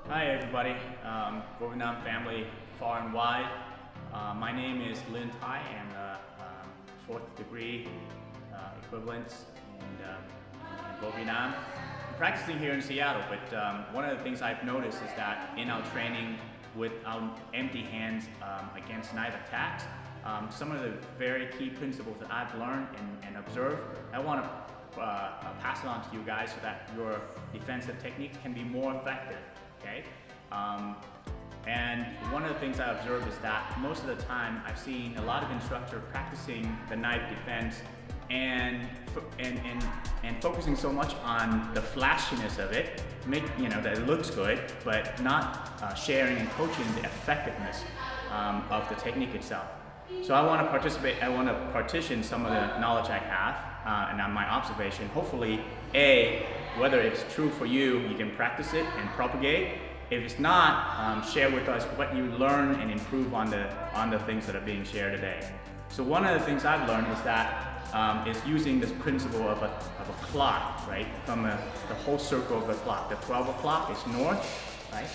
Hi everybody, Vovinam family far and wide. My name is Linh Thai. I'm a fourth degree equivalent in Vovinam. I'm practicing here in Seattle, but one of the things I've noticed is that in our training with our empty hands against knife attacks, some of the very key principles that I've learned and observed, I want to pass it on to you guys so that your defensive technique can be more effective. Okay? And one of the things I observed is that most of the time I've seen a lot of instructors practicing the knife defense and focusing so much on the flashiness of it, that it looks good, but not sharing and coaching the effectiveness of the technique itself. So I want to partition some of the knowledge I have and on my observation. Hopefully, whether it's true for you, you can practice it and propagate. If it's not, share with us what you learn and improve on the things that are being shared today. So one of the things I've learned is that is using this principle of a clock, right? From the whole circle of the clock. The 12 o'clock is north, right?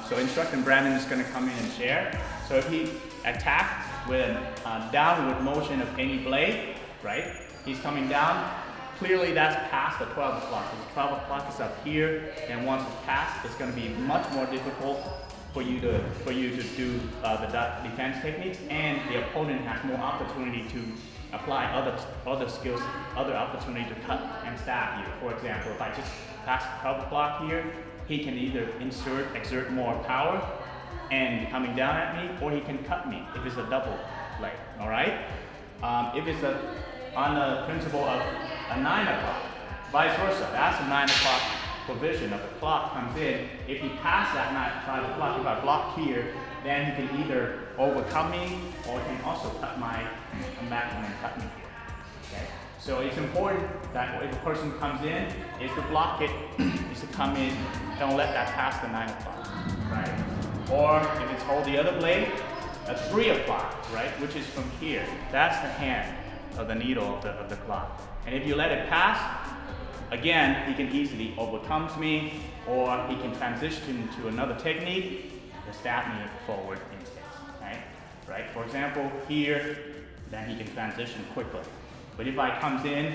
So instructor Brandon is going to come in and share. So if he attacks with a downward motion of any blade, right? He's coming down. Clearly that's past the 12 o'clock. The 12 o'clock is up here, and once it's passed, it's going to be much more difficult for you to do the defense techniques, and the opponent has more opportunity to apply other skills, other opportunity to cut and stab you. For example, if I just pass the 12 o'clock here, he can either exert more power and coming down at me, or he can cut me if it's a double blade. All right? If it's on the principle of a 9 o'clock, vice versa. That's a 9 o'clock provision of the clock comes in. If he passes that 9 o'clock, if I block here, then he can either overcome me or he can also come back and cut me here. Okay? So it's important that if a person comes in, is to block it, is to come in, don't let that pass the 9 o'clock, right? Or if it's hold the other blade, a 3 o'clock, right? Which is from here. That's the hand of the needle of the clock. And if you let it pass, again, he can easily overcome me, or he can transition to another technique to stab me forward instead, right? For example, here, then he can transition quickly. But if I comes in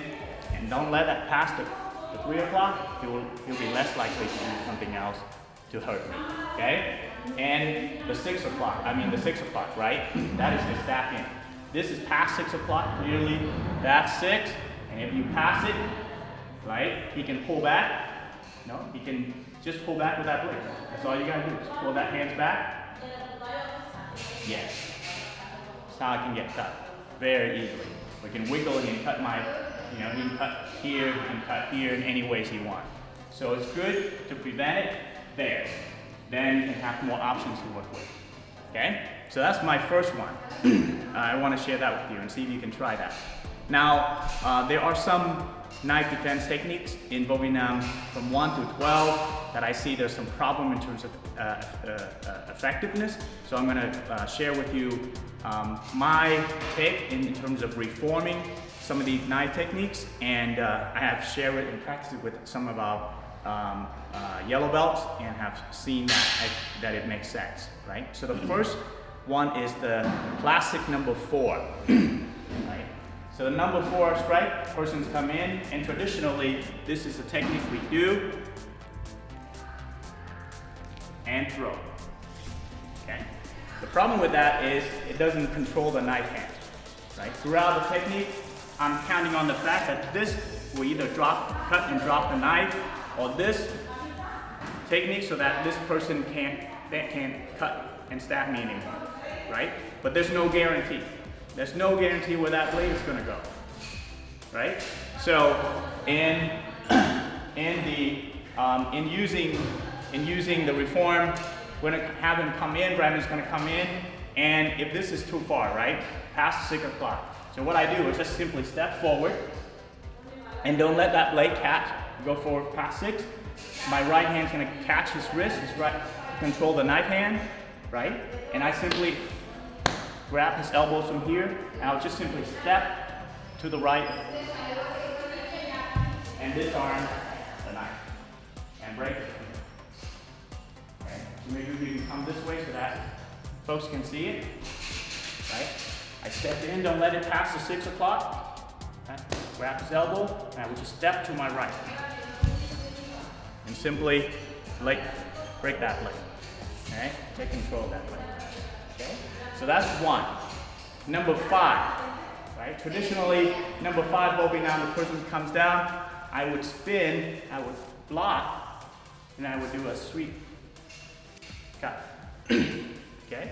and don't let that pass the 3 o'clock, he'll be less likely to do something else to hurt me, okay? And the 6 o'clock, right? That is the stab in. This is past 6 o'clock, clearly that's 6, and if you pass it, right, he can pull back. No, he can just pull back with that blade. That's all you gotta do, just pull that hands back. Yes, that's how I can get cut, very easily. We can wiggle and he can cut he can cut here, he can cut here in any ways he wants. So it's good to prevent it there. Then you can have more options to work with, okay? So that's my first one. I want to share that with you and see if you can try that. Now, there are some knife defense techniques in Vovinam from 1 to 12 that I see there's some problem in terms of effectiveness. So I'm going to share with you my take in terms of reforming some of these knife techniques, and I have shared it and practiced it with some of our yellow belts and have seen that it makes sense, right? So the first one is the classic number 4, right? So the number 4 strike, persons come in, and traditionally, this is the technique we do, and throw, okay? The problem with that is it doesn't control the knife hand, right? Throughout the technique, I'm counting on the fact that this will either cut and drop the knife, or this technique so that this person can't cut and stab me anymore, right? But there's no guarantee. There's no guarantee where that blade is going to go, right? So in using the reform, we're going to have him come in. Brandon's going to come in, and if this is too far, right, past 6 o'clock. So what I do is just simply step forward, and don't let that blade go forward past 6. My right hand's going to catch his wrist, control the knife hand, right? And I simply grab his elbows from here, and I'll just simply step to the right and disarm the knife and break it. So maybe we can come this way so that folks can see it, right? I step in, don't let it pass the 6 o'clock. Okay? Grab his elbow, and I would just step to my right. And simply break that leg. Okay? Take control of that leg. Okay? So that's one. Number 5. Right? Traditionally, number 5 Vovinam, the person comes down, I would spin, I would block, and I would do a sweep cut. Okay?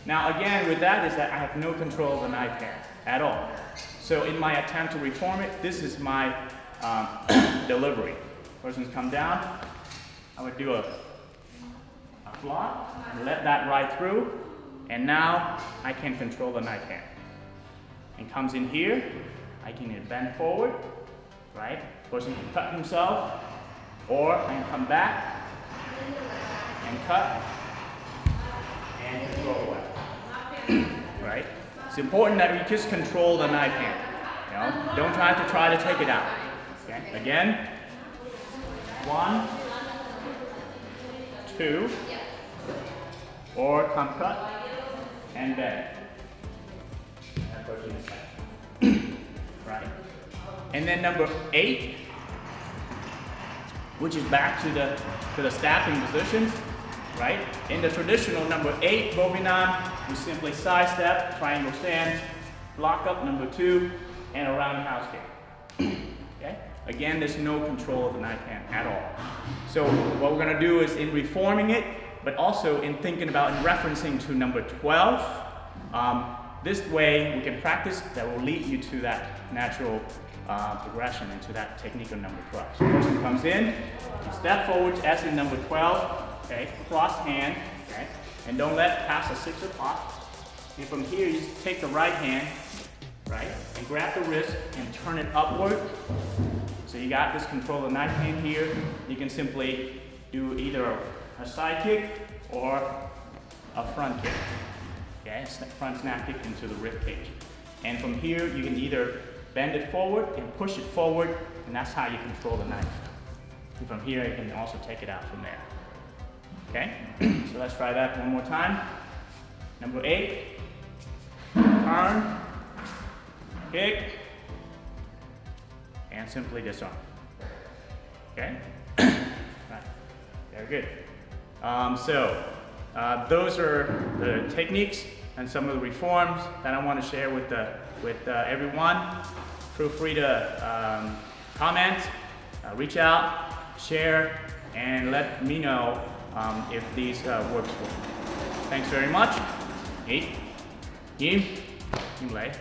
Now again, with that is that I have no control of the knife hand at all. So in my attempt to reform it, this is my delivery. Person's come down, I would do a block, and let that ride through, and now I can control the knife hand. And comes in here, I can either bend forward, right? Person can cut himself, or I can come back and cut and control away. Right? It's important that we just control the knife hand. You know, don't try to take it out. Okay? Again, 1, 2, or come cut and bend. That person is back. Right? And then number 8, which is back to the stabbing positions, right? In the traditional number 8 Vovinam, we simply sidestep, triangle stance, block up number 2, and a roundhouse kick. Okay? Again, there's no control of the knife hand at all. So what we're going to do is in reforming it, but also in thinking about and referencing to number 12, this way we can practice that will lead you to that natural progression into that technique of number 12. So person comes in, you step forward as in number 12, okay, cross hand, okay, and don't let it pass the 6 o'clock. And from here, you just take the right hand, right, and grab the wrist and turn it upward. So you got this control of the knife hand here. You can simply do either a side kick or a front kick. Okay, front snap kick into the rib cage. And from here, you can either bend it forward and push it forward, and that's how you control the knife. And from here, you can also take it out from there. Okay, so let's try that one more time. Number 8, turn, kick, and simply disarm. Okay, right. Very good. Those are the techniques and some of the reforms that I want to share with everyone. Feel free to comment, reach out, share, and let me know if these works for you. Thanks very much. Im lấy.